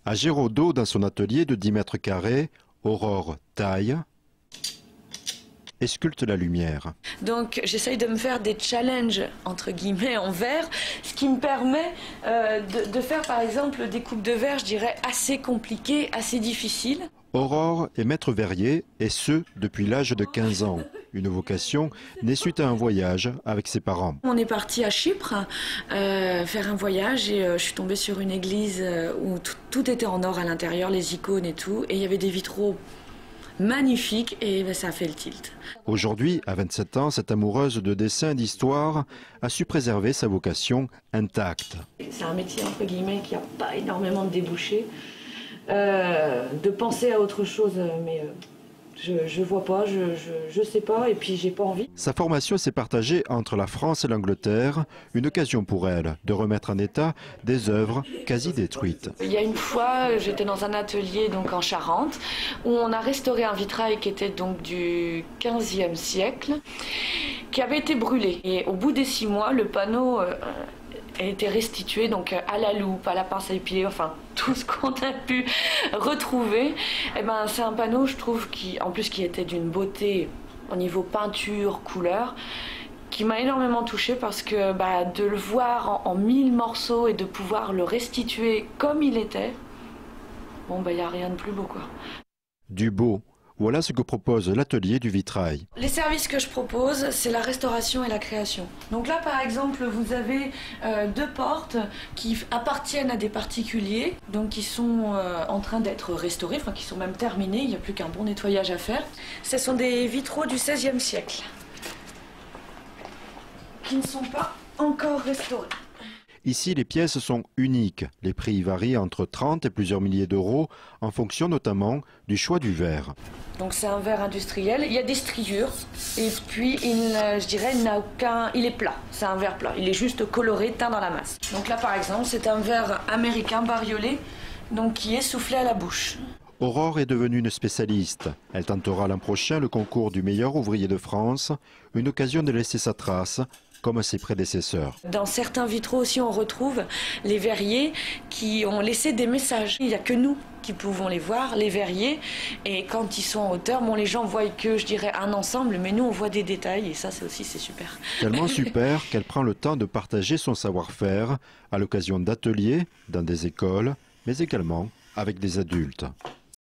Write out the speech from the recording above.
À Géraudot, dans son atelier de 10 mètres carrés, Aurore taille et sculpte la lumière. Donc j'essaye de me faire des challenges entre guillemets en verre, ce qui me permet de faire par exemple des coupes de verre, je dirais, assez compliquées, assez difficiles. Aurore est maître verrier et ce depuis l'âge de 15 ans. Une vocation née suite à un voyage avec ses parents. On est parti à Chypre faire un voyage et je suis tombée sur une église où tout était en or à l'intérieur, les icônes et tout, et il y avait des vitraux magnifique et ça a fait le tilt. Aujourd'hui, à 27 ans, cette amoureuse de dessin et d'histoire a su préserver sa vocation intacte. C'est un métier entre guillemets qui n'a pas énormément de débouchés. De penser à autre chose, mais je vois pas, je sais pas et puis j'ai pas envie. Sa formation s'est partagée entre la France et l'Angleterre, une occasion pour elle de remettre en état des œuvres quasi détruites. Il y a une fois, j'étais dans un atelier donc en Charente où on a restauré un vitrail qui était donc du 15e siècle, qui avait été brûlé. Et au bout des 6 mois, le panneau a été restitué donc à la loupe, à la pince à épiler, enfin tout ce qu'on a pu retrouver. Et ben, c'est un panneau, je trouve, qui était d'une beauté au niveau peinture, couleur, qui m'a énormément touchée parce que de le voir en 1000 morceaux et de pouvoir le restituer comme il était, bon il n'y a rien de plus beau quoi. Du beau. Voilà ce que propose l'atelier du vitrail. Les services que je propose, c'est la restauration et la création. Donc là, par exemple, vous avez 2 portes qui appartiennent à des particuliers, donc qui sont en train d'être restaurées, enfin qui sont même terminées, il n'y a plus qu'un bon nettoyage à faire. Ce sont des vitraux du XVIe siècle, qui ne sont pas encore restaurés. Ici, les pièces sont uniques. Les prix varient entre 30 et plusieurs milliers d'euros, en fonction notamment du choix du verre. Donc c'est un verre industriel, il y a des striures, et puis je dirais, il est plat, c'est un verre plat, il est juste coloré, teint dans la masse. Donc là par exemple, c'est un verre américain bariolé, donc qui est soufflé à la bouche. Aurore est devenue une spécialiste. Elle tentera l'an prochain le concours du meilleur ouvrier de France, une occasion de laisser sa trace, comme ses prédécesseurs. Dans certains vitraux aussi, on retrouve les verriers qui ont laissé des messages. Il n'y a que nous qui pouvons les voir, les verriers, et quand ils sont en hauteur, les gens voient que, je dirais, un ensemble, mais nous on voit des détails, et ça c'est super. Tellement super qu'elle prend le temps de partager son savoir-faire à l'occasion d'ateliers dans des écoles, mais également avec des adultes.